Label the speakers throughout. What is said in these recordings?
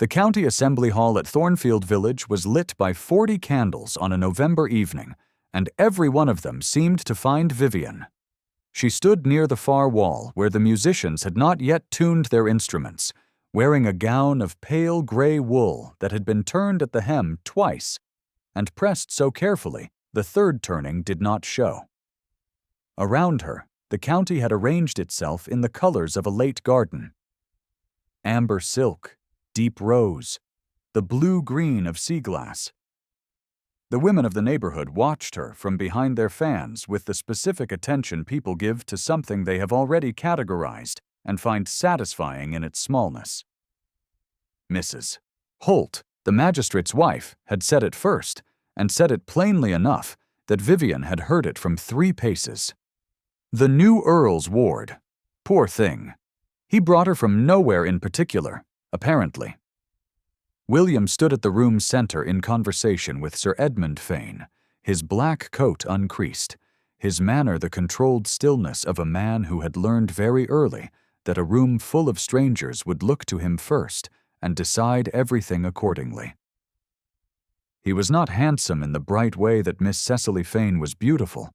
Speaker 1: The county assembly hall at Thornfield Village was lit by 40 candles on a November evening, and every one of them seemed to find Vivian. She stood near the far wall where the musicians had not yet tuned their instruments, wearing a gown of pale gray wool that had been turned at the hem twice, and pressed so carefully the third turning did not show. Around her, the county had arranged itself in the colors of a late garden: amber silk, deep rose, the blue-green of sea glass. The women of the neighborhood watched her from behind their fans with the specific attention people give to something they have already categorized and find satisfying in its smallness. Mrs. Holt, the magistrate's wife, had said it first, and said it plainly enough that Vivian had heard it from 3 paces. The new Earl's ward. Poor thing. He brought her from nowhere in particular, apparently. William stood at the room's center in conversation with Sir Edmund Fane, his black coat uncreased, his manner the controlled stillness of a man who had learned very early that a room full of strangers would look to him first and decide everything accordingly. He was not handsome in the bright way that Miss Cecily Fane was beautiful,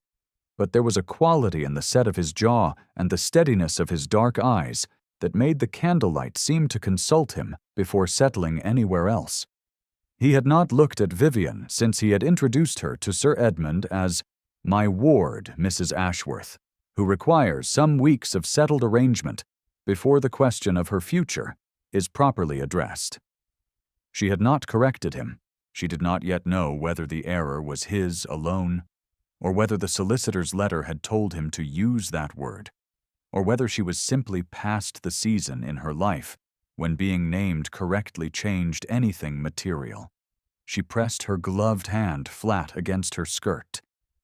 Speaker 1: but there was a quality in the set of his jaw and the steadiness of his dark eyes that made the candlelight seem to consult him before settling anywhere else. He had not looked at Vivian since he had introduced her to Sir Edmund as "my ward, Mrs. Ashworth, who requires some weeks of settled arrangement before the question of her future is properly addressed." She had not corrected him. She did not yet know whether the error was his alone, or whether the solicitor's letter had told him to use that word, or whether she was simply past the season in her life when being named correctly changed anything material. She pressed her gloved hand flat against her skirt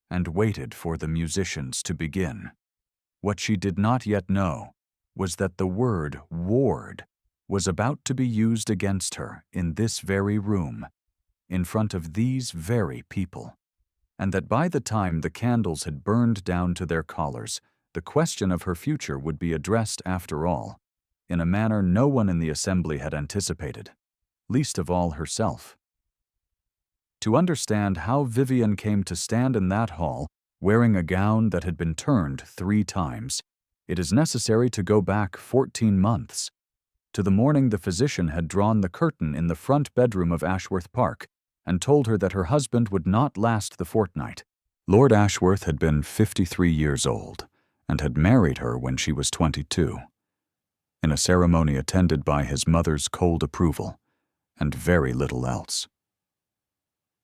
Speaker 1: and waited for the musicians to begin. What she did not yet know was that the word ward was about to be used against her in this very room, in front of these very people, and that by the time the candles had burned down to their collars, the question of her future would be addressed after all, in a manner no one in the assembly had anticipated, least of all herself. To understand how Vivian came to stand in that hall wearing a gown that had been turned 3 times, it is necessary to go back 14 months, to the morning the physician had drawn the curtain in the front bedroom of Ashworth Park and told her that her husband would not last the fortnight. Lord Ashworth had been 53 years old and had married her when she was 22, in a ceremony attended by his mother's cold approval and very little else.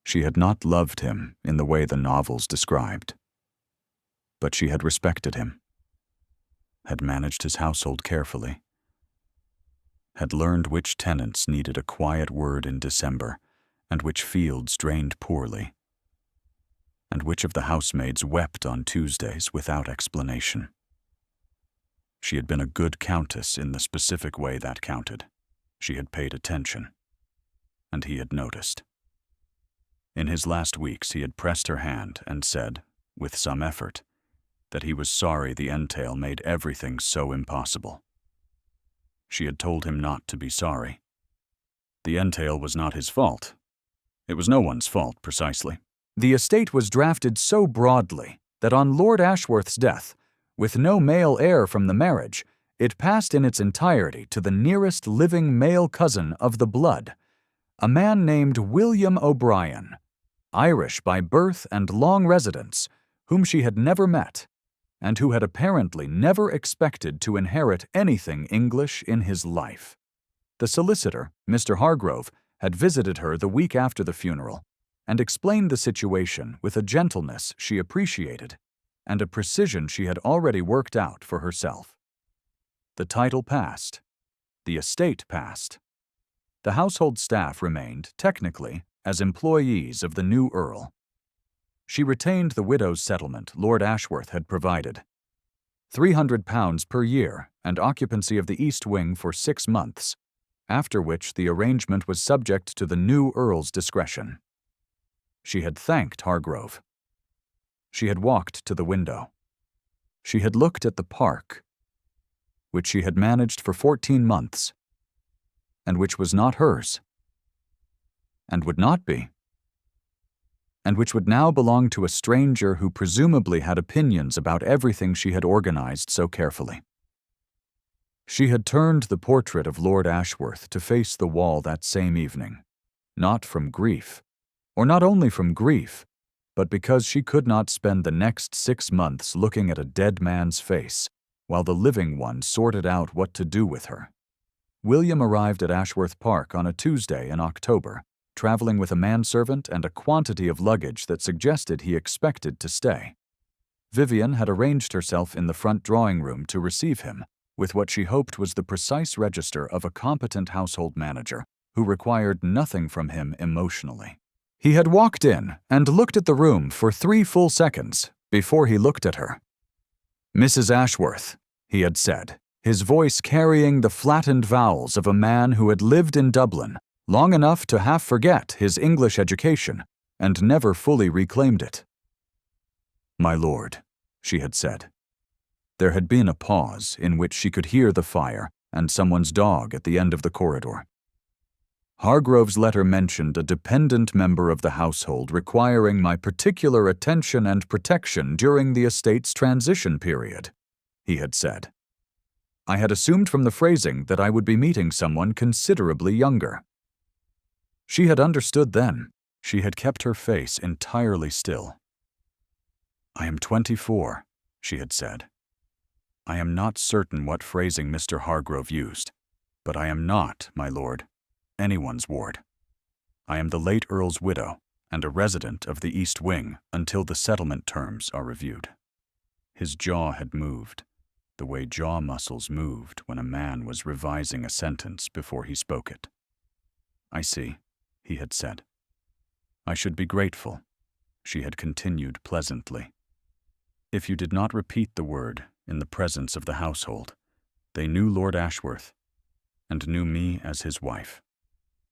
Speaker 1: She had not loved him in the way the novels described, but she had respected him, had managed his household carefully, had learned which tenants needed a quiet word in December and which fields drained poorly, and which of the housemaids wept on Tuesdays without explanation. She had been a good countess in the specific way that counted. She had paid attention, and he had noticed. In his last weeks he had pressed her hand and said, with some effort, that he was sorry the entail made everything so impossible. She had told him not to be sorry. The entail was not his fault. It was no one's fault, precisely. The estate was drafted so broadly that on Lord Ashworth's death, with no male heir from the marriage, it passed in its entirety to the nearest living male cousin of the blood, a man named William O'Brien, Irish by birth and long residence, whom she had never met, and who had apparently never expected to inherit anything English in his life. The solicitor, Mr. Hargrove, had visited her the week after the funeral and explained the situation with a gentleness she appreciated and a precision she had already worked out for herself. The title passed. The estate passed. The household staff remained, technically, as employees of the new Earl. She retained the widow's settlement Lord Ashworth had provided, £300 per year and occupancy of the East Wing for 6 months, after which the arrangement was subject to the new Earl's discretion. She had thanked Hargrove. She had walked to the window. She had looked at the park, which she had managed for 14 months, and which was not hers, and would not be, and which would now belong to a stranger who presumably had opinions about everything she had organized so carefully. She had turned the portrait of Lord Ashworth to face the wall that same evening, not from grief, or not only from grief, but because she could not spend the next 6 months looking at a dead man's face while the living one sorted out what to do with her. William arrived at Ashworth Park on a Tuesday in October, traveling with a manservant and a quantity of luggage that suggested he expected to stay. Vivian had arranged herself in the front drawing room to receive him, with what she hoped was the precise register of a competent household manager who required nothing from him emotionally. He had walked in and looked at the room for 3 full seconds before he looked at her. "Mrs. Ashworth," he had said, his voice carrying the flattened vowels of a man who had lived in Dublin long enough to half forget his English education and never fully reclaimed it. "My lord," she had said. There had been a pause in which she could hear the fire and someone's dog at the end of the corridor. "Hargrove's letter mentioned a dependent member of the household requiring my particular attention and protection during the estate's transition period," he had said. "I had assumed from the phrasing that I would be meeting someone considerably younger." She had understood then. She had kept her face entirely still. "I am 24, she had said. "I am not certain what phrasing Mr. Hargrove used, but I am not, my lord, anyone's ward. I am the late Earl's widow and a resident of the East Wing until the settlement terms are reviewed." His jaw had moved, the way jaw muscles moved when a man was revising a sentence before he spoke it. "I see," he had said. "I should be grateful," she had continued pleasantly, "if you did not repeat the word in the presence of the household. They knew Lord Ashworth, and knew me as his wife.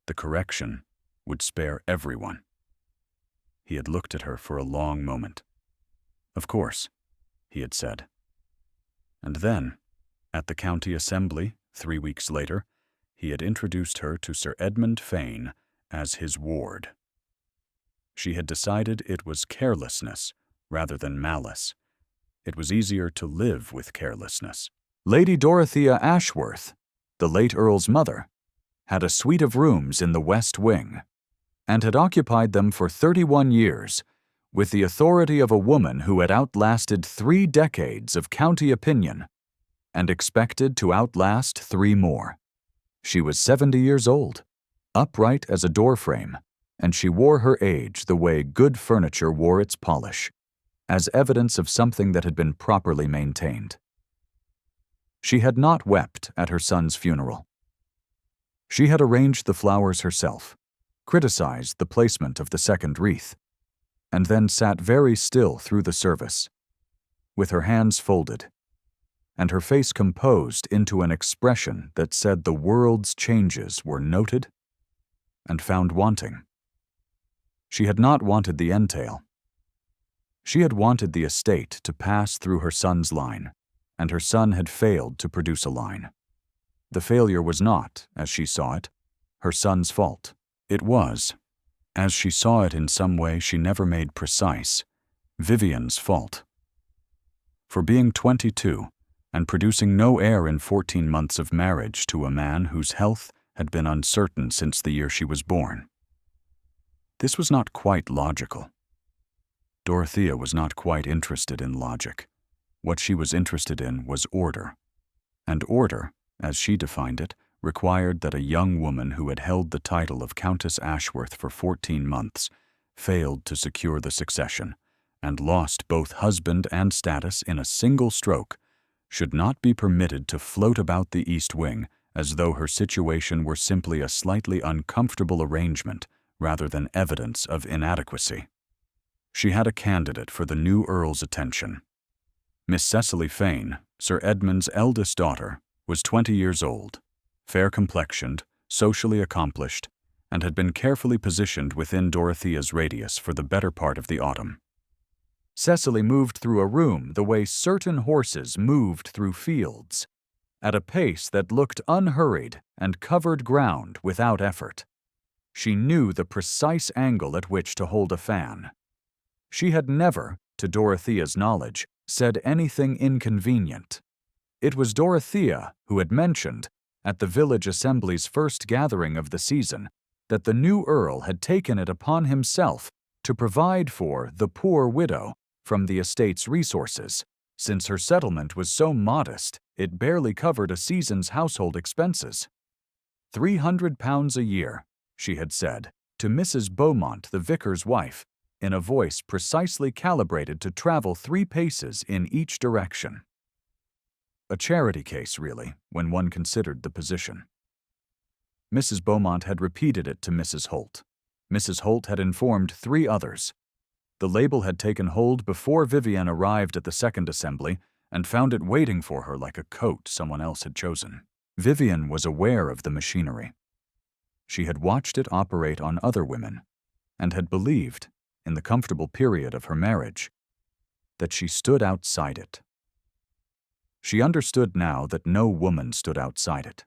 Speaker 1: The correction would spare everyone." He had looked at her for a long moment. "Of course," he had said. And then, at the county assembly, 3 weeks later, he had introduced her to Sir Edmund Fane as his ward. She had decided it was carelessness rather than malice. It was easier to live with carelessness. Lady Dorothea Ashworth, the late Earl's mother, had a suite of rooms in the West Wing, and had occupied them for 31 years, with the authority of a woman who had outlasted 3 decades of county opinion, and expected to outlast 3 more. She was 70 years old, upright as a doorframe, and she wore her age the way good furniture wore its polish, as evidence of something that had been properly maintained. She had not wept at her son's funeral. She had arranged the flowers herself, criticized the placement of the second wreath, and then sat very still through the service, with her hands folded, and her face composed into an expression that said the world's changes were noted and found wanting. She had not wanted the entail. She had wanted the estate to pass through her son's line, and her son had failed to produce a line. The failure was not, as she saw it, her son's fault. It was, as she saw it in some way she never made precise, Vivian's fault. For being 22 and producing no heir in 14 months of marriage to a man whose health had been uncertain since the year she was born. This was not quite logical. Dorothea was not quite interested in logic. What she was interested in was order. And order, as she defined it, required that a young woman who had held the title of Countess Ashworth for 14 months failed to secure the succession, and lost both husband and status in a single stroke, should not be permitted to float about the East Wing as though her situation were simply a slightly uncomfortable arrangement rather than evidence of inadequacy. She had a candidate for the new Earl's attention. Miss Cecily Fane, Sir Edmund's eldest daughter, was 20 years old, fair-complexioned, socially accomplished, and had been carefully positioned within Dorothea's radius for the better part of the autumn. Cecily moved through a room the way certain horses moved through fields, at a pace that looked unhurried and covered ground without effort. She knew the precise angle at which to hold a fan. She had never, to Dorothea's knowledge, said anything inconvenient. It was Dorothea who had mentioned, at the village assembly's first gathering of the season, that the new earl had taken it upon himself to provide for the poor widow from the estate's resources, since her settlement was so modest it barely covered a season's household expenses. £300 a year, she had said, to Mrs. Beaumont, the vicar's wife, in a voice precisely calibrated to travel 3 paces in each direction. A charity case, really, when one considered the position. Mrs. Beaumont had repeated it to Mrs. Holt. Mrs. Holt had informed 3 others. The label had taken hold before Vivienne arrived at the second assembly and found it waiting for her like a coat someone else had chosen. Vivienne was aware of the machinery. She had watched it operate on other women and had believed, in the comfortable period of her marriage, that she stood outside it. She understood now that no woman stood outside it.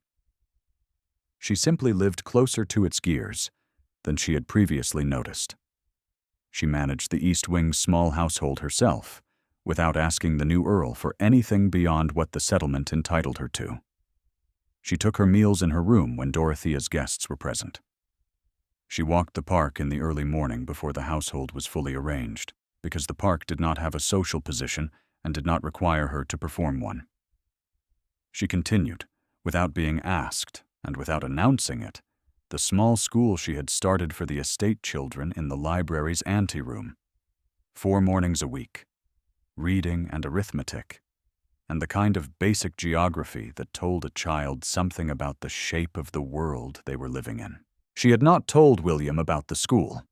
Speaker 1: She simply lived closer to its gears than she had previously noticed. She managed the East Wing's small household herself, without asking the new earl for anything beyond what the settlement entitled her to. She took her meals in her room when Dorothea's guests were present. She walked the park in the early morning before the household was fully arranged, because the park did not have a social position and did not require her to perform one. She continued, without being asked and without announcing it, the small school she had started for the estate children in the library's anteroom. 4 mornings a week, reading and arithmetic, and the kind of basic geography that told a child something about the shape of the world they were living in. She had not told William about the school.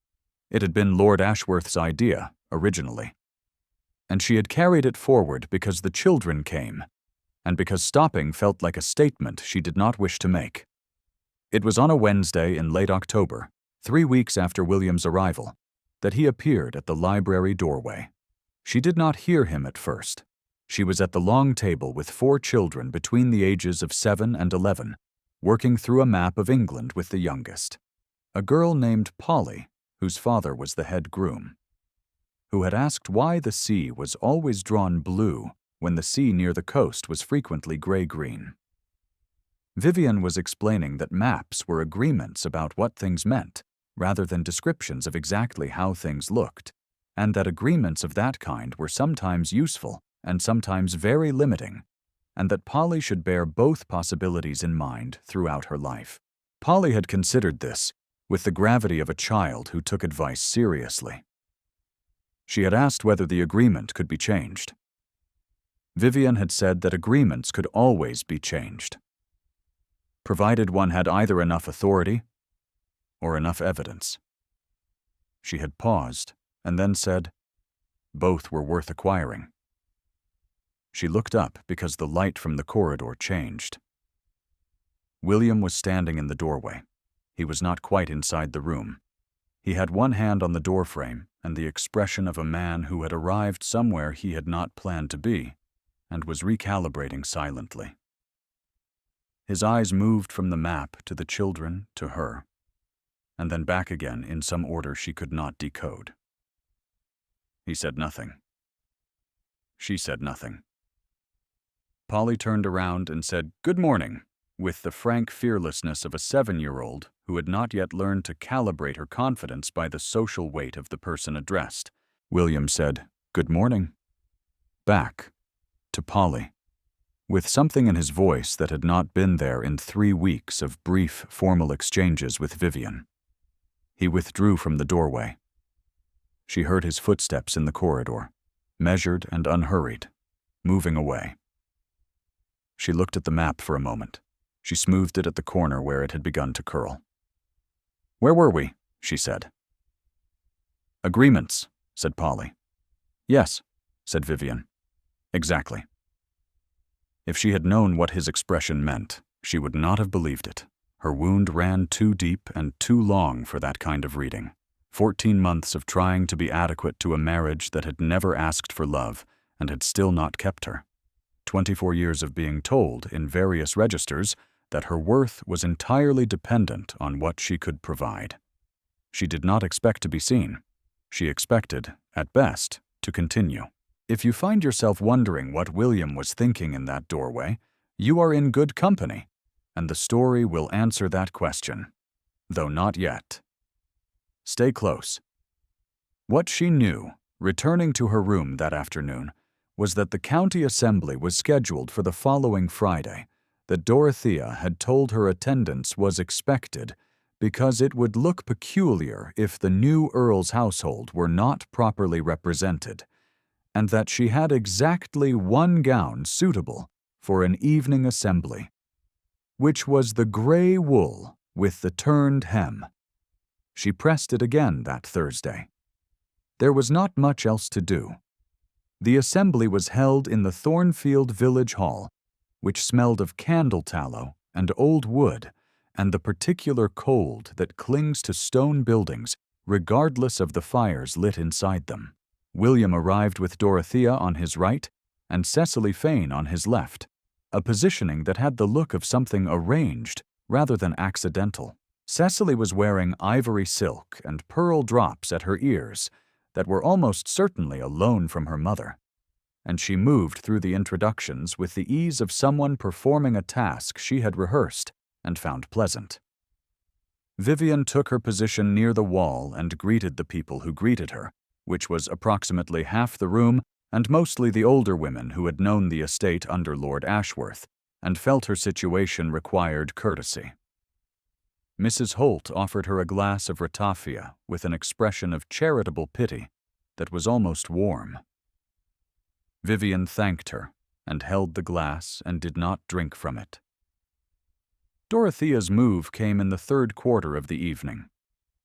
Speaker 1: It had been Lord Ashworth's idea, originally. And she had carried it forward because the children came, and because stopping felt like a statement she did not wish to make. It was on a Wednesday in late October, 3 weeks after William's arrival, that he appeared at the library doorway. She did not hear him at first. She was at the long table with 4 children between the ages of 7 and 11, working through a map of England with the youngest, a girl named Polly, whose father was the head groom, who had asked why the sea was always drawn blue when the sea near the coast was frequently gray-green. Vivienne was explaining that maps were agreements about what things meant, rather than descriptions of exactly how things looked, and that agreements of that kind were sometimes useful and sometimes very limiting, and that Polly should bear both possibilities in mind throughout her life. Polly had considered this with the gravity of a child who took advice seriously. She had asked whether the agreement could be changed. Vivienne had said that agreements could always be changed, provided one had either enough authority or enough evidence. She had paused and then said, both were worth acquiring. She looked up because the light from the corridor changed. William was standing in the doorway. He was not quite inside the room. He had one hand on the doorframe and the expression of a man who had arrived somewhere he had not planned to be and was recalibrating silently. His eyes moved from the map to the children to her, and then back again in some order she could not decode. He said nothing. She said nothing. Polly turned around and said, "Good morning," with the frank fearlessness of a 7-year-old who had not yet learned to calibrate her confidence by the social weight of the person addressed. William said, "Good morning," back to Polly, with something in his voice that had not been there in 3 weeks of brief, formal exchanges with Vivienne. He withdrew from the doorway. She heard his footsteps in the corridor, measured and unhurried, moving away. She looked at the map for a moment. She smoothed it at the corner where it had begun to curl. "Where were we?" she said. "Agreements," said Polly. "Yes," said Vivienne. "Exactly." If she had known what his expression meant, she would not have believed it. Her wound ran too deep and too long for that kind of reading. 14 months of trying to be adequate to a marriage that had never asked for love and had still not kept her. 24 years of being told in various registers that her worth was entirely dependent on what she could provide. She did not expect to be seen. She expected, at best, to continue. If you find yourself wondering what William was thinking in that doorway, you are in good company, and the story will answer that question, though not yet. Stay close. What she knew, returning to her room that afternoon, was that the county assembly was scheduled for the following Friday, that Dorothea had told her attendance was expected because it would look peculiar if the new Earl's household were not properly represented, and that she had exactly one gown suitable for an evening assembly, which was the gray wool with the turned hem. She pressed it again that Thursday. There was not much else to do. The assembly was held in the Thornfield Village Hall, which smelled of candle tallow and old wood and the particular cold that clings to stone buildings regardless of the fires lit inside them. William arrived with Dorothea on his right and Cecily Fane on his left, a positioning that had the look of something arranged rather than accidental. Cecily was wearing ivory silk and pearl drops at her ears that were almost certainly a loan from her mother, and she moved through the introductions with the ease of someone performing a task she had rehearsed and found pleasant. Vivian took her position near the wall and greeted the people who greeted her, which was approximately half the room and mostly the older women who had known the estate under Lord Ashworth and felt her situation required courtesy. Mrs. Holt offered her a glass of ratafia with an expression of charitable pity that was almost warm. Vivian thanked her and held the glass and did not drink from it. Dorothea's move came in the third quarter of the evening,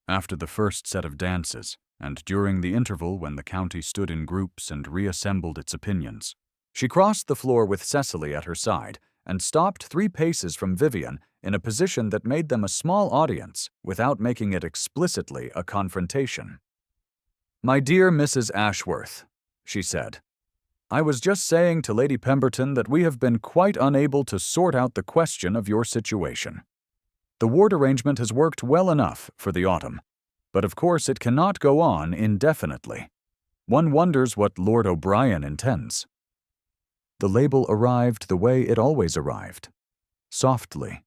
Speaker 1: after the first set of dances, and during the interval when the county stood in groups and reassembled its opinions. She crossed the floor with Cecily at her side and stopped 3 paces from Vivian in a position that made them a small audience without making it explicitly a confrontation. "My dear Mrs. Ashworth," she said, "I was just saying to Lady Pemberton that we have been quite unable to sort out the question of your situation. The ward arrangement has worked well enough for the autumn, but of course it cannot go on indefinitely. One wonders what Lord O'Brien intends." The label arrived the way it always arrived, softly,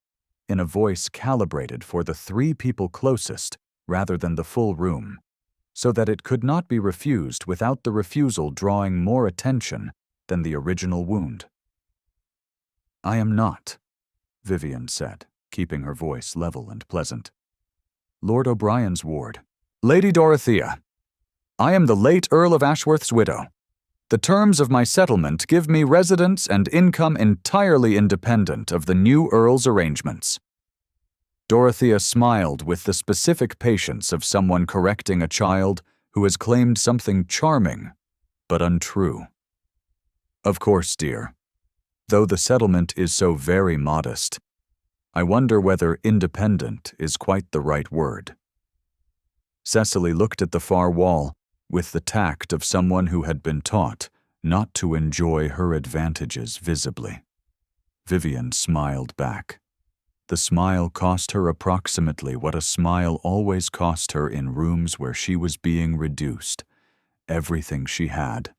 Speaker 1: in a voice calibrated for the 3 people closest rather than the full room, so that it could not be refused without the refusal drawing more attention than the original wound. "I am not," Vivian said, keeping her voice level and pleasant. "Lord O'Brien's ward. Lady Dorothea, I am the late Earl of Ashworth's widow. The terms of my settlement give me residence and income entirely independent of the new Earl's arrangements." Dorothea smiled with the specific patience of someone correcting a child who has claimed something charming but untrue. "Of course, dear. Though the settlement is so very modest, I wonder whether independent is quite the right word." Cecily looked at the far wall with the tact of someone who had been taught not to enjoy her advantages visibly. Vivian smiled back. The smile cost her approximately what a smile always cost her in rooms where she was being reduced, everything she had,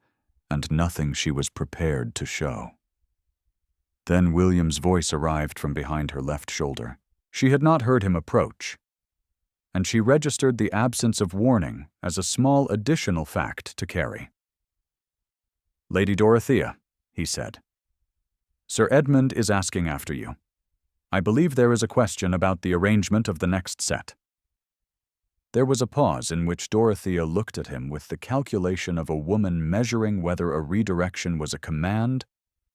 Speaker 1: and nothing she was prepared to show. Then William's voice arrived from behind her left shoulder. She had not heard him approach, and she registered the absence of warning as a small additional fact to carry. "Lady Dorothea," he said, "Sir Edmund is asking after you. I believe there is a question about the arrangement of the next set." There was a pause in which Dorothea looked at him with the calculation of a woman measuring whether a redirection was a command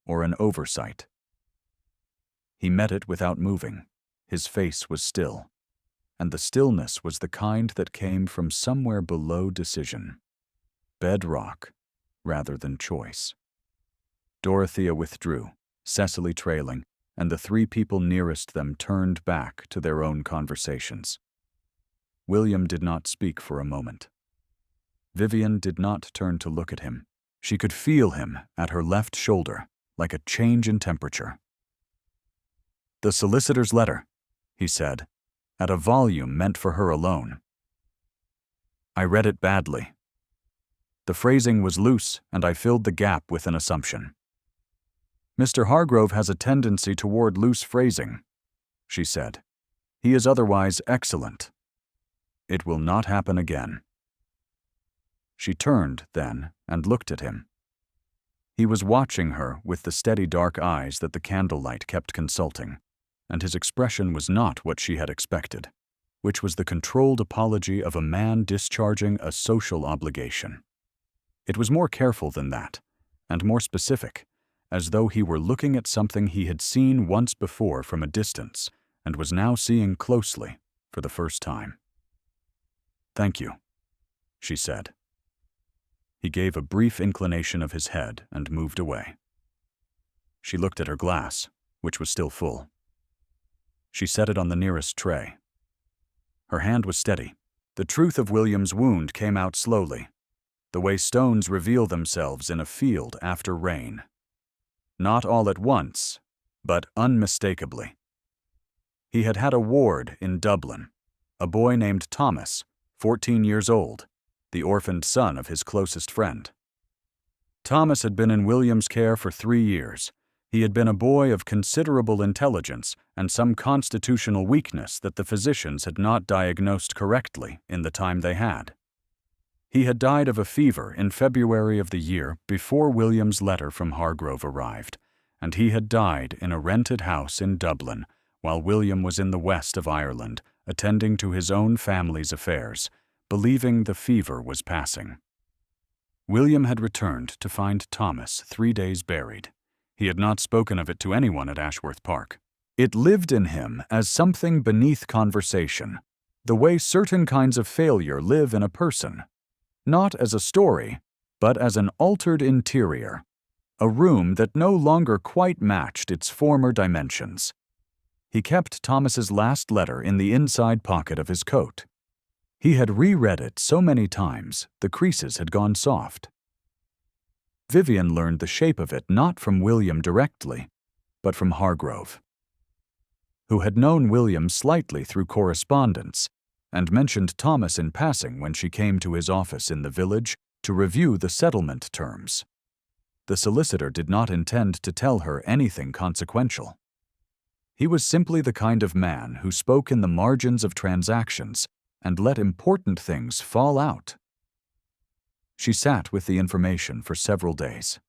Speaker 1: or an oversight. He met it without moving. His face was still, and the stillness was the kind that came from somewhere below decision. Bedrock, rather than choice. Dorothea withdrew, Cecily trailing, and the 3 people nearest them turned back to their own conversations. William did not speak for a moment. Vivian did not turn to look at him. She could feel him at her left shoulder, like a change in temperature. "The solicitor's letter," he said, at a volume meant for her alone. I read it badly. The phrasing was loose, and I filled the gap with an assumption. "Mr. Hargrove has a tendency toward loose phrasing," she said. "He is otherwise excellent. It will not happen again." She turned, then, and looked at him. He was watching her with the steady dark eyes that the candlelight kept consulting, and his expression was not what she had expected, which was the controlled apology of a man discharging a social obligation. It was more careful than that, and more specific, as though he were looking at something he had seen once before from a distance and was now seeing closely for the first time. "Thank you," she said. He gave a brief inclination of his head and moved away. She looked at her glass, which was still full. She set it on the nearest tray. Her hand was steady. The truth of William's wound came out slowly, the way stones reveal themselves in a field after rain. Not all at once, but unmistakably. He had had a ward in Dublin, a boy named Thomas, 14 years old, the orphaned son of his closest friend. Thomas had been in William's care for 3 years. He had been a boy of considerable intelligence and some constitutional weakness that the physicians had not diagnosed correctly in the time they had. He had died of a fever in February of the year before William's letter from Hargrove arrived, and he had died in a rented house in Dublin while William was in the west of Ireland, attending to his own family's affairs, believing the fever was passing. William had returned to find Thomas 3 days buried. He had not spoken of it to anyone at Ashworth Park. It lived in him as something beneath conversation, the way certain kinds of failure live in a person, not as a story, but as an altered interior, a room that no longer quite matched its former dimensions. He kept Thomas's last letter in the inside pocket of his coat. He had reread it so many times, the creases had gone soft. Vivian learned the shape of it not from William directly, but from Hargrove, who had known William slightly through correspondence and mentioned Thomas in passing when she came to his office in the village to review the settlement terms. The solicitor did not intend to tell her anything consequential. He was simply the kind of man who spoke in the margins of transactions and let important things fall out. She sat with the information for several days.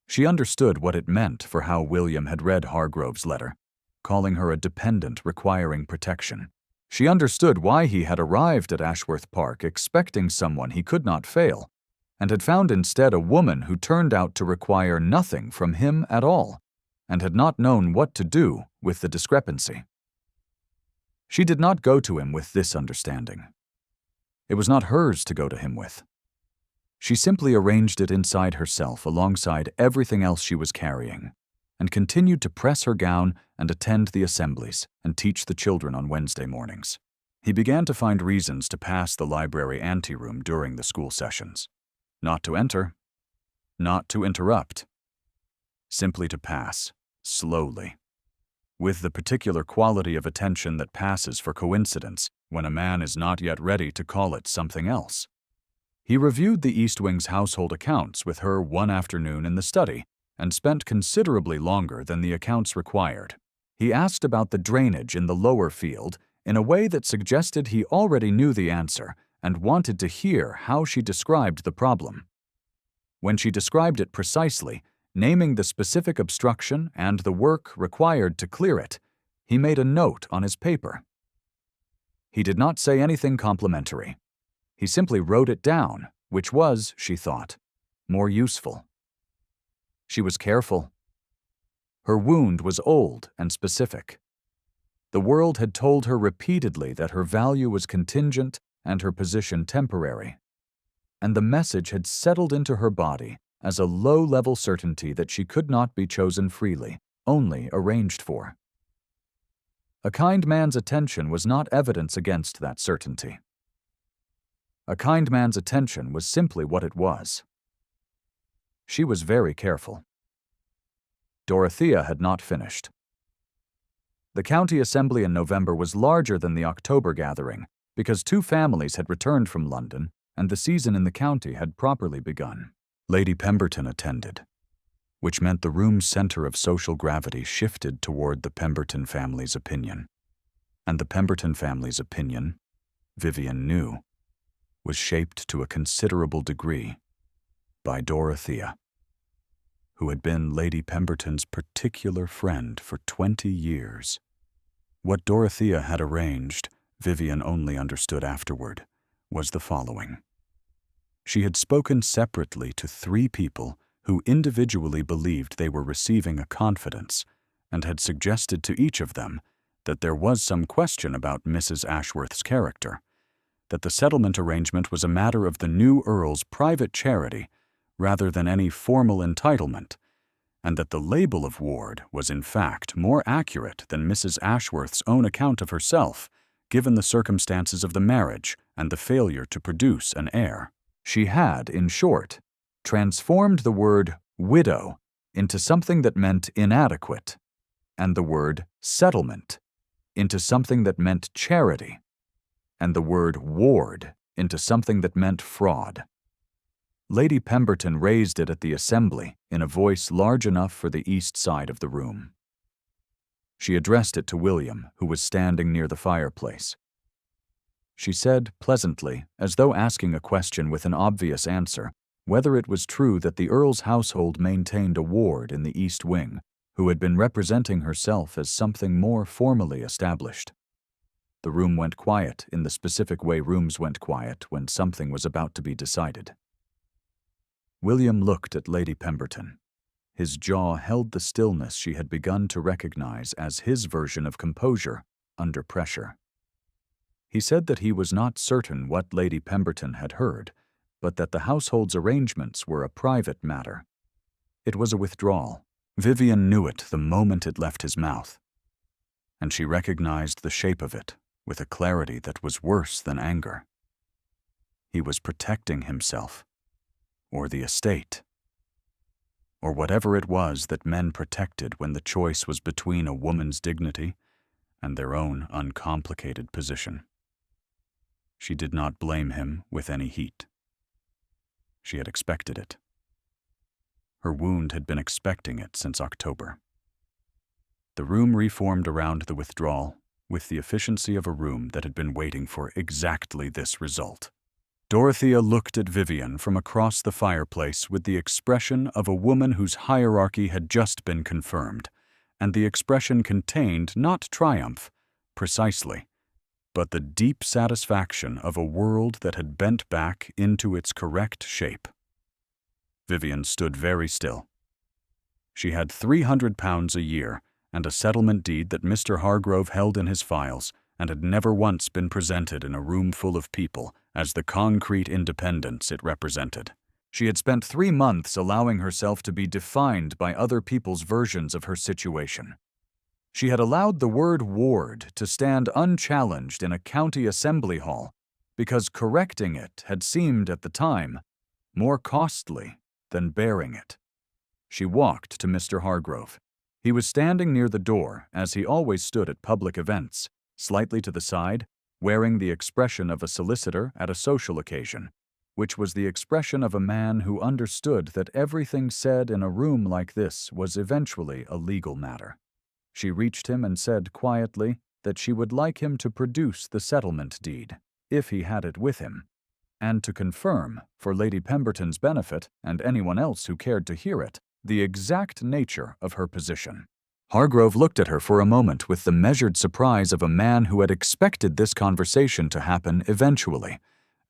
Speaker 1: She understood what it meant for how William had read Hargrove's letter, calling her a dependent requiring protection. She understood why he had arrived at Ashworth Park expecting someone he could not fail, and had found instead a woman who turned out to require nothing from him at all, and had not known what to do with the discrepancy. She did not go to him with this understanding. It was not hers to go to him with. She simply arranged it inside herself alongside everything else she was carrying, and continued to press her gown and attend the assemblies and teach the children on Wednesday mornings. He began to find reasons to pass the library anteroom during the school sessions. Not to enter, not to interrupt, simply to pass, slowly, with the particular quality of attention that passes for coincidence when a man is not yet ready to call it something else. He reviewed the East Wing's household accounts with her one afternoon in the study and spent considerably longer than the accounts required. He asked about the drainage in the lower field in a way that suggested he already knew the answer and wanted to hear how she described the problem. When she described it precisely, naming the specific obstruction and the work required to clear it, he made a note on his paper. He did not say anything complimentary. He simply wrote it down, which was, she thought, more useful. She was careful. Her wound was old and specific. The world had told her repeatedly that her value was contingent and her position temporary, and the message had settled into her body as a low-level certainty that she could not be chosen freely, only arranged for. A kind man's attention was not evidence against that certainty. A kind man's attention was simply what it was. She was very careful. Dorothea had not finished. The county assembly in November was larger than the October gathering because two families had returned from London and the season in the county had properly begun. Lady Pemberton attended, which meant the room's center of social gravity shifted toward the Pemberton family's opinion. And the Pemberton family's opinion, Vivian knew, was shaped to a considerable degree by Dorothea, who had been Lady Pemberton's particular friend for 20 years. What Dorothea had arranged, Vivian only understood afterward, was the following. She had spoken separately to 3 people who individually believed they were receiving a confidence and had suggested to each of them that there was some question about Mrs. Ashworth's character, that the settlement arrangement was a matter of the new Earl's private charity rather than any formal entitlement, and that the label of ward was in fact more accurate than Mrs. Ashworth's own account of herself, given the circumstances of the marriage and the failure to produce an heir. She had, in short, transformed the word widow into something that meant inadequate, and the word settlement into something that meant charity, and the word ward into something that meant fraud. Lady Pemberton raised it at the assembly in a voice large enough for the east side of the room. She addressed it to William, who was standing near the fireplace. She said pleasantly, as though asking a question with an obvious answer, whether it was true that the Earl's household maintained a ward in the East Wing, who had been representing herself as something more formally established. The room went quiet in the specific way rooms went quiet when something was about to be decided. William looked at Lady Pemberton. His jaw held the stillness she had begun to recognize as his version of composure under pressure. He said that he was not certain what Lady Pemberton had heard, but that the household's arrangements were a private matter. It was a withdrawal. Vivian knew it the moment it left his mouth, and she recognized the shape of it with a clarity that was worse than anger. He was protecting himself, or the estate, or whatever it was that men protected when the choice was between a woman's dignity and their own uncomplicated position. She did not blame him with any heat. She had expected it. Her wound had been expecting it since October. The room reformed around the withdrawal with the efficiency of a room that had been waiting for exactly this result. Dorothea looked at Vivian from across the fireplace with the expression of a woman whose hierarchy had just been confirmed, and the expression contained not triumph, precisely, but the deep satisfaction of a world that had bent back into its correct shape. Vivian stood very still. She had £300 a year and a settlement deed that Mr. Hargrove held in his files and had never once been presented in a room full of people as the concrete independence it represented. She had spent 3 months allowing herself to be defined by other people's versions of her situation. She had allowed the word ward to stand unchallenged in a county assembly hall because correcting it had seemed at the time more costly than bearing it. She walked to Mr. Hargrove. He was standing near the door, as he always stood at public events, slightly to the side, wearing the expression of a solicitor at a social occasion, which was the expression of a man who understood that everything said in a room like this was eventually a legal matter. She reached him and said quietly that she would like him to produce the settlement deed, if he had it with him, and to confirm, for Lady Pemberton's benefit and anyone else who cared to hear it, the exact nature of her position. Hargrove looked at her for a moment with the measured surprise of a man who had expected this conversation to happen eventually,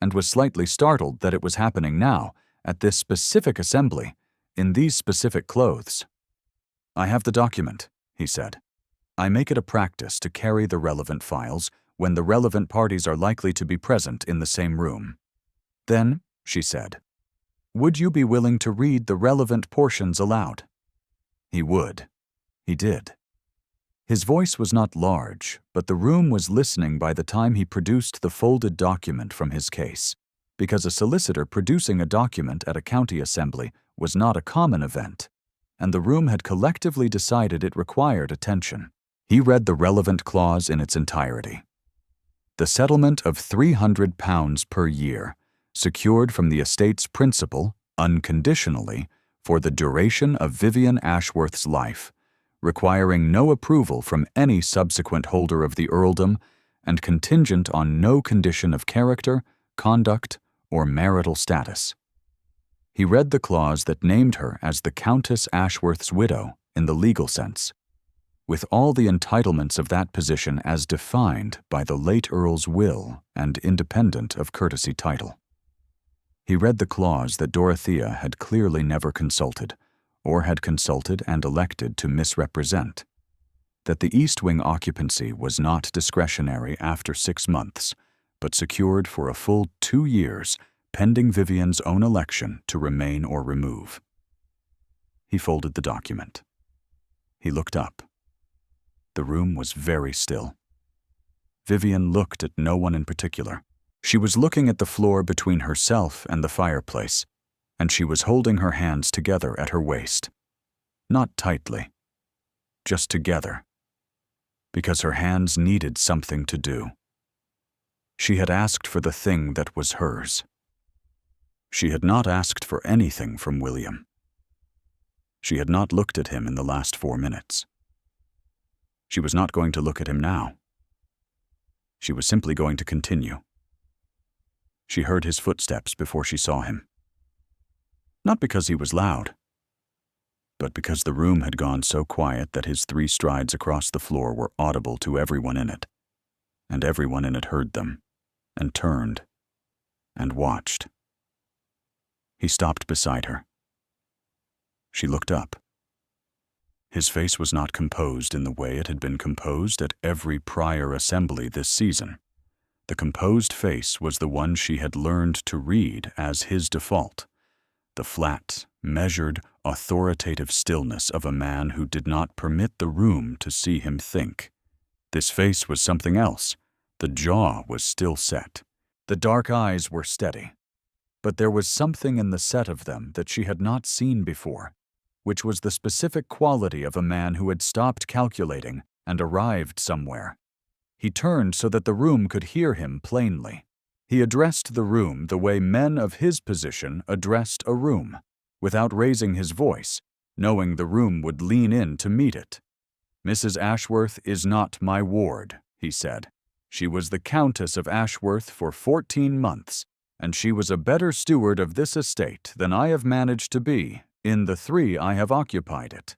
Speaker 1: and was slightly startled that it was happening now, at this specific assembly, in these specific clothes. "I have the document," he said. "I make it a practice to carry the relevant files when the relevant parties are likely to be present in the same room." "Then," she said, "would you be willing to read the relevant portions aloud?" He would. He did. His voice was not large, but the room was listening by the time he produced the folded document from his case, because a solicitor producing a document at a county assembly was not a common event. and the room had collectively decided it required attention. He read the relevant clause in its entirety. The settlement of £300 per year, secured from the estate's principal, unconditionally, for the duration of Vivian Ashworth's life, requiring no approval from any subsequent holder of the earldom, and contingent on no condition of character, conduct, or marital status. He read the clause that named her as the Countess Ashworth's widow in the legal sense, with all the entitlements of that position as defined by the late Earl's will and independent of courtesy title. He read the clause that Dorothea had clearly never consulted, or had consulted and elected to misrepresent, that the East Wing occupancy was not discretionary after 6 months, but secured for a full 2 years, pending Vivian's own election to remain or remove. He folded the document. He looked up. The room was very still. Vivian looked at no one in particular. She was looking at the floor between herself and the fireplace, and she was holding her hands together at her waist. Not tightly, just together, because her hands needed something to do. She had asked for the thing that was hers. She had not asked for anything from William. She had not looked at him in the last 4 minutes. She was not going to look at him now. She was simply going to continue. She heard his footsteps before she saw him. Not because he was loud, but because the room had gone so quiet that his 3 strides across the floor were audible to everyone in it, and everyone in it heard them, and turned, and watched. He stopped beside her. She looked up. His face was not composed in the way it had been composed at every prior assembly this season. The composed face was the one she had learned to read as his default, the flat, measured, authoritative stillness of a man who did not permit the room to see him think. This face was something else. The jaw was still set. The dark eyes were steady. But there was something in the set of them that she had not seen before, which was the specific quality of a man who had stopped calculating and arrived somewhere. He turned so that the room could hear him plainly. He addressed the room the way men of his position addressed a room, without raising his voice, knowing the room would lean in to meet it. "Mrs. Ashworth is not my ward," he said. "She was the Countess of Ashworth for 14 months, and she was a better steward of this estate than I have managed to be in the 3 I have occupied it.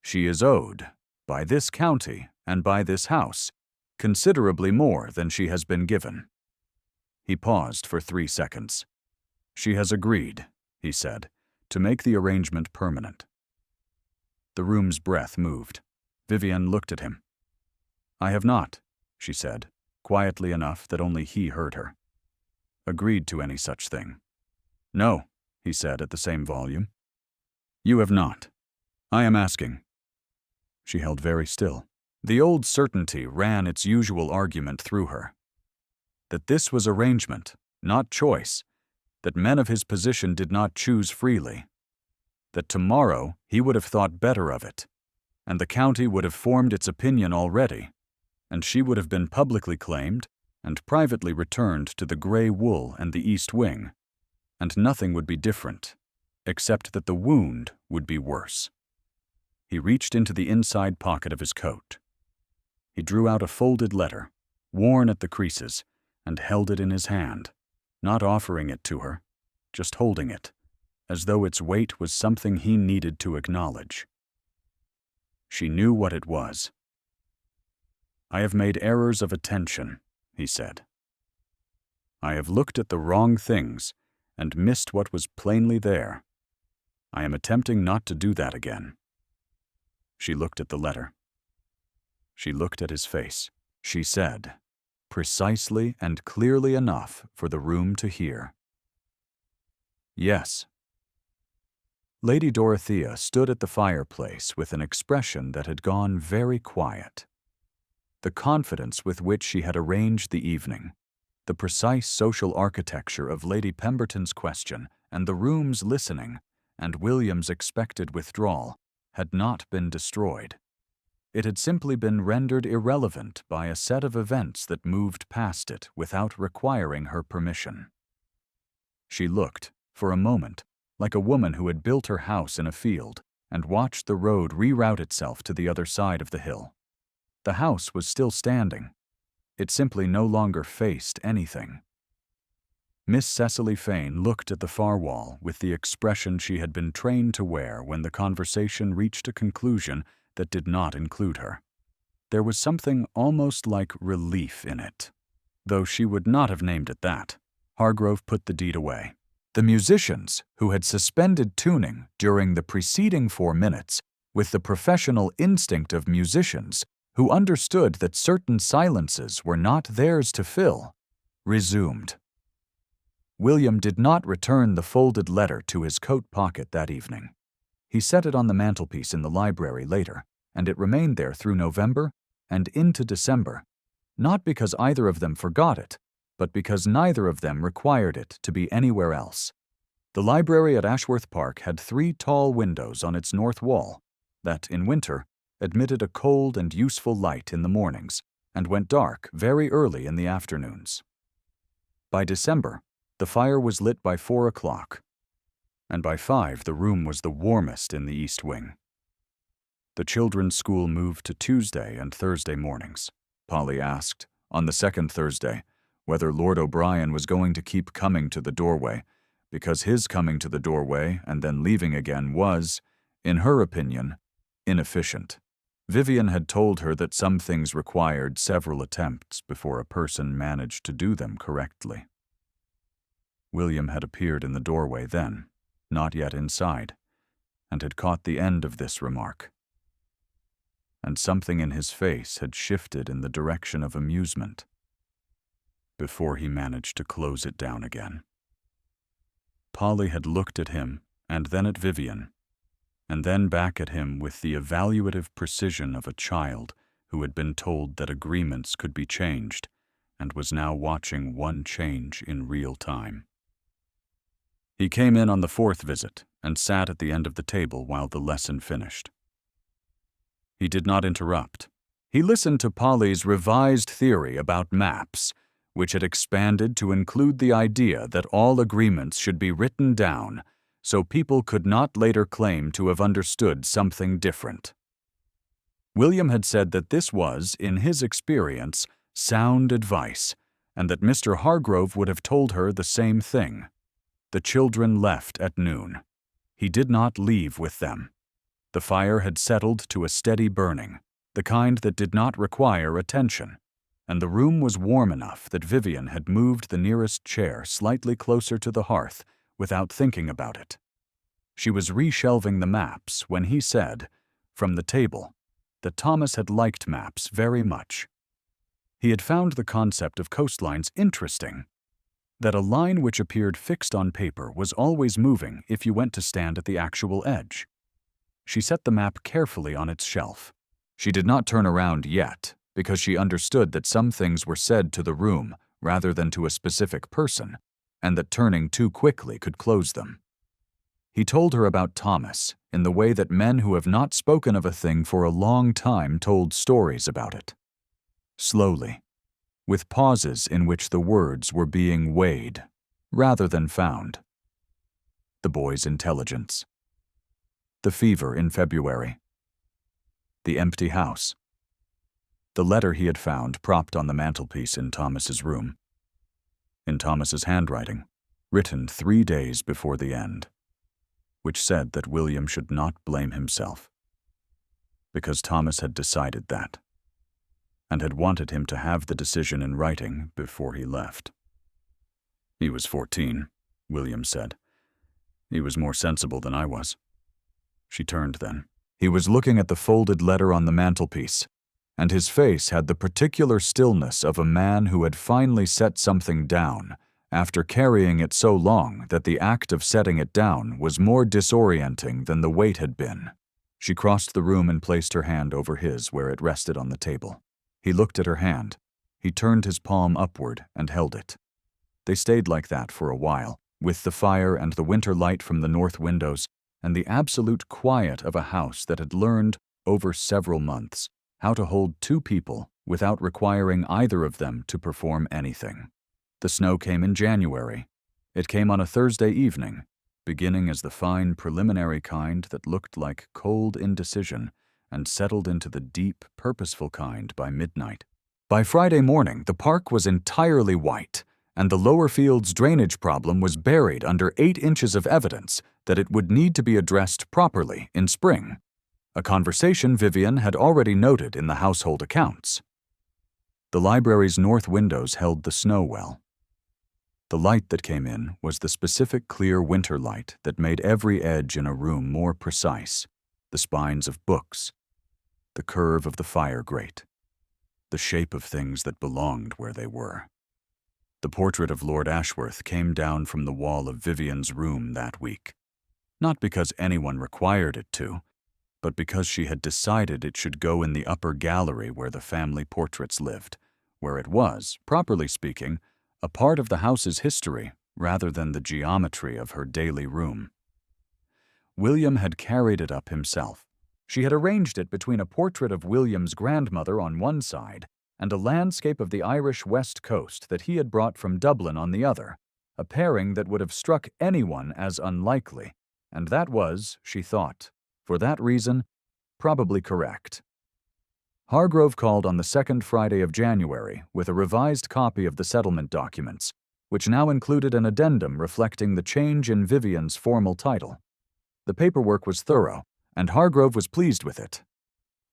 Speaker 1: She is owed, by this county and by this house, considerably more than she has been given." He paused for 3 seconds. "She has agreed," he said, "to make the arrangement permanent." The room's breath moved. Vivian looked at him. "I have not," she said, quietly enough that only he heard her, "agreed to any such thing." "No," he said at the same volume. "You have not. I am asking." She held very still. The old certainty ran its usual argument through her. That this was arrangement, not choice, that men of his position did not choose freely, that tomorrow he would have thought better of it, and the county would have formed its opinion already, and she would have been publicly claimed and privately returned to the Grey Wool and the East Wing, and nothing would be different, except that the wound would be worse. He reached into the inside pocket of his coat. He drew out a folded letter, worn at the creases, and held it in his hand, not offering it to her, just holding it, as though its weight was something he needed to acknowledge. She knew what it was. "I have made errors of attention," he said. "I have looked at the wrong things and missed what was plainly there. I am attempting not to do that again." She looked at the letter. She looked at his face. She said, precisely and clearly enough for the room to hear, "Yes." Lady Dorothea stood at the fireplace with an expression that had gone very quiet. The confidence with which she had arranged the evening, the precise social architecture of Lady Pemberton's question and the room's listening, and William's expected withdrawal, had not been destroyed. It had simply been rendered irrelevant by a set of events that moved past it without requiring her permission. She looked, for a moment, like a woman who had built her house in a field and watched the road reroute itself to the other side of the hill. The house was still standing. It simply no longer faced anything. Miss Cecily Fane looked at the far wall with the expression she had been trained to wear when the conversation reached a conclusion that did not include her. There was something almost like relief in it, though she would not have named it that. Hargrove put the deed away. The musicians, who had suspended tuning during the preceding 4 minutes with the professional instinct of musicians who understood that certain silences were not theirs to fill, resumed. William did not return the folded letter to his coat pocket that evening. He set it on the mantelpiece in the library later, and it remained there through November and into December, not because either of them forgot it, but because neither of them required it to be anywhere else. The library at Ashworth Park had 3 tall windows on its north wall that, in winter, admitted a cold and useful light in the mornings and went dark very early in the afternoons. By December, the fire was lit by 4 o'clock, and by 5 the room was the warmest in the East Wing. The children's school moved to Tuesday and Thursday mornings. Polly asked, on the second Thursday, whether Lord O'Brien was going to keep coming to the doorway, because his coming to the doorway and then leaving again was, in her opinion, inefficient. Vivian had told her that some things required several attempts before a person managed to do them correctly. William had appeared in the doorway then, not yet inside, and had caught the end of this remark. And something in his face had shifted in the direction of amusement before he managed to close it down again. Polly had looked at him and then at Vivian, and then back at him with the evaluative precision of a child who had been told that agreements could be changed and was now watching one change in real time. He came in on the 4th visit and sat at the end of the table while the lesson finished. He did not interrupt. He listened to Polly's revised theory about maps, which had expanded to include the idea that all agreements should be written down so people could not later claim to have understood something different. William had said that this was, in his experience, sound advice, and that Mr. Hargrove would have told her the same thing. The children left at noon. He did not leave with them. The fire had settled to a steady burning, the kind that did not require attention, and the room was warm enough that Vivian had moved the nearest chair slightly closer to the hearth without thinking about it. She was reshelving the maps when he said, from the table, that Thomas had liked maps very much. He had found the concept of coastlines interesting, that a line which appeared fixed on paper was always moving if you went to stand at the actual edge. She set the map carefully on its shelf. She did not turn around yet, because she understood that some things were said to the room rather than to a specific person, and that turning too quickly could close them. He told her about Thomas in the way that men who have not spoken of a thing for a long time told stories about it. Slowly, with pauses in which the words were being weighed rather than found. The boy's intelligence. The fever in February. The empty house. The letter he had found propped on the mantelpiece in Thomas's room. In Thomas's handwriting, written 3 days before the end, which said that William should not blame himself, because Thomas had decided that, and had wanted him to have the decision in writing before he left. He was 14, William said. He was more sensible than I was. She turned then. He was looking at the folded letter on the mantelpiece, and his face had the particular stillness of a man who had finally set something down after carrying it so long that the act of setting it down was more disorienting than the weight had been. She crossed the room and placed her hand over his where it rested on the table. He looked at her hand. He turned his palm upward and held it. They stayed like that for a while, with the fire and the winter light from the north windows and the absolute quiet of a house that had learned, over several months, how to hold two people without requiring either of them to perform anything. The snow came in January. It came on a Thursday evening, beginning as the fine preliminary kind that looked like cold indecision and settled into the deep, purposeful kind by midnight. By Friday morning, the park was entirely white, and the lower field's drainage problem was buried under 8 inches of evidence that it would need to be addressed properly in spring, a conversation Vivian had already noted in the household accounts. The library's north windows held the snow well. The light that came in was the specific clear winter light that made every edge in a room more precise, the spines of books, the curve of the fire grate, the shape of things that belonged where they were. The portrait of Lord Ashworth came down from the wall of Vivian's room that week, not because anyone required it to, but because she had decided it should go in the upper gallery where the family portraits lived, where it was, properly speaking, a part of the house's history rather than the geometry of her daily room. William had carried it up himself. She had arranged it between a portrait of William's grandmother on one side and a landscape of the Irish west coast that he had brought from Dublin on the other, a pairing that would have struck anyone as unlikely, and that was, she thought, for that reason, probably correct. Hargrove called on the second Friday of January with a revised copy of the settlement documents, which now included an addendum reflecting the change in Vivian's formal title. The paperwork was thorough, and Hargrove was pleased with it.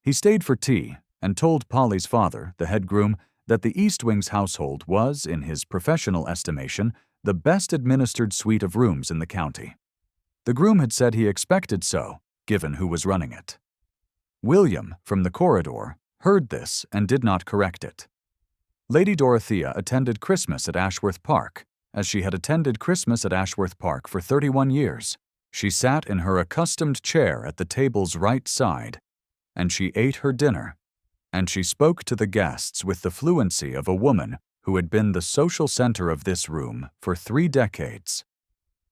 Speaker 1: He stayed for tea and told Polly's father, the head groom, that the East Wing's household was, in his professional estimation, the best administered suite of rooms in the county. The groom had said he expected so, given who was running it. William, from the corridor, heard this and did not correct it. Lady Dorothea attended Christmas at Ashworth Park, as she had attended Christmas at Ashworth Park for 31 years. She sat in her accustomed chair at the table's right side, and she ate her dinner, and she spoke to the guests with the fluency of a woman who had been the social center of this room for 3 decades.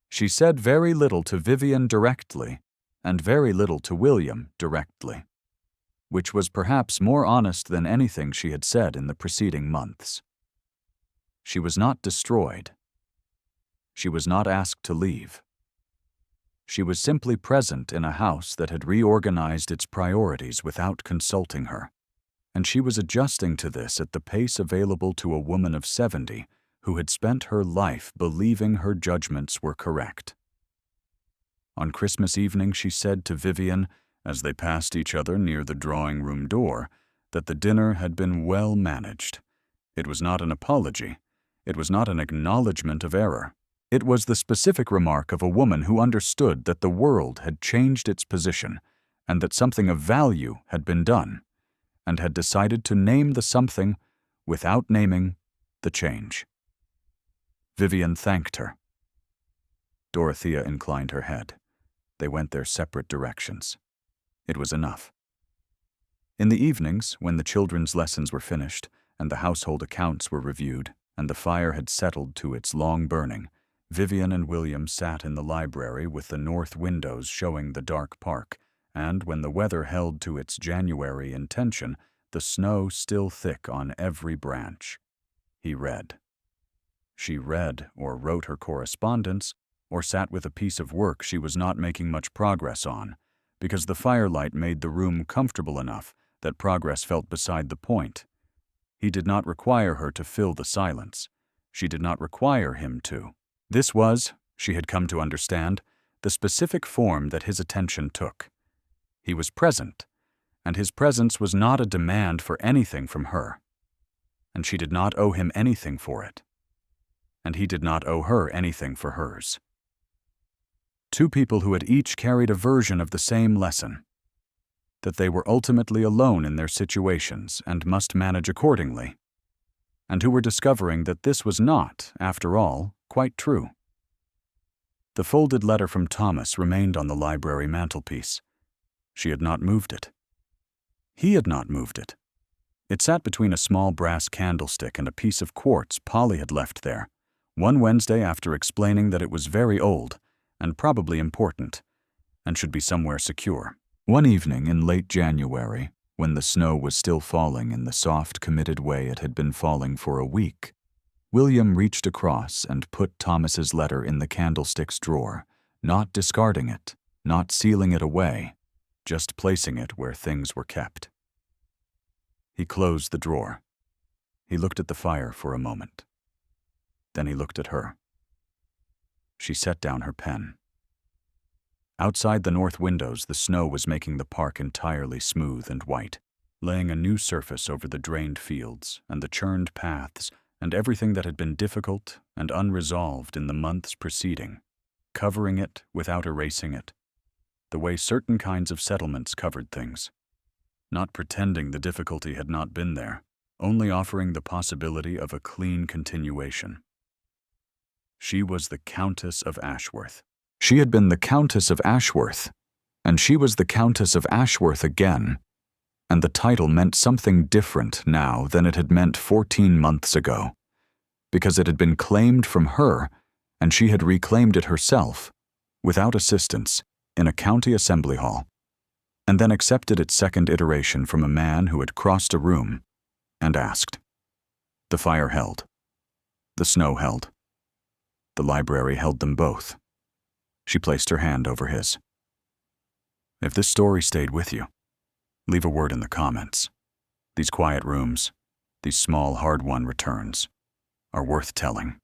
Speaker 1: She said very little to Vivian directly, and very little to William directly, which was perhaps more honest than anything she had said in the preceding months. She was not destroyed. She was not asked to leave. She was simply present in a house that had reorganized its priorities without consulting her, and she was adjusting to this at the pace available to a woman of 70 who had spent her life believing her judgments were correct. On Christmas evening, she said to Vivian, as they passed each other near the drawing-room door, that the dinner had been well managed. It was not an apology. It was not an acknowledgement of error. It was the specific remark of a woman who understood that the world had changed its position and that something of value had been done, and had decided to name the something without naming the change. Vivian thanked her. Dorothea inclined her head. They went their separate directions. It was enough. In the evenings, when the children's lessons were finished and the household accounts were reviewed and the fire had settled to its long burning, Vivian and William sat in the library with the north windows showing the dark park, and when the weather held to its January intention, the snow still thick on every branch. He read. She read or wrote her correspondence, or sat with a piece of work she was not making much progress on, because the firelight made the room comfortable enough that progress felt beside the point. He did not require her to fill the silence. She did not require him to. This was, she had come to understand, the specific form that his attention took. He was present, and his presence was not a demand for anything from her, and she did not owe him anything for it, and he did not owe her anything for hers. Two people who had each carried a version of the same lesson, that they were ultimately alone in their situations and must manage accordingly, and who were discovering that this was not, after all, quite true. The folded letter from Thomas remained on the library mantelpiece. She had not moved it. He had not moved it. It sat between a small brass candlestick and a piece of quartz Polly had left there, one Wednesday after explaining that it was very old and probably important, and should be somewhere secure. One evening in late January, when the snow was still falling in the soft, committed way it had been falling for a week, William reached across and put Thomas's letter in the candlestick's drawer, not discarding it, not sealing it away, just placing it where things were kept. He closed the drawer. He looked at the fire for a moment. Then he looked at her. She set down her pen. Outside the north windows, the snow was making the park entirely smooth and white, laying a new surface over the drained fields and the churned paths and everything that had been difficult and unresolved in the months preceding, covering it without erasing it, the way certain kinds of settlements covered things, not pretending the difficulty had not been there, only offering the possibility of a clean continuation. She was the Countess of Ashworth. She had been the Countess of Ashworth, and she was the Countess of Ashworth again, and the title meant something different now than it had meant 14 months ago, because it had been claimed from her, and she had reclaimed it herself, without assistance, in a county assembly hall, and then accepted its second iteration from a man who had crossed a room and asked. The fire held. The snow held. The library held them both. She placed her hand over his. If this story stayed with you, leave a word in the comments. These quiet rooms, these small, hard-won returns, are worth telling.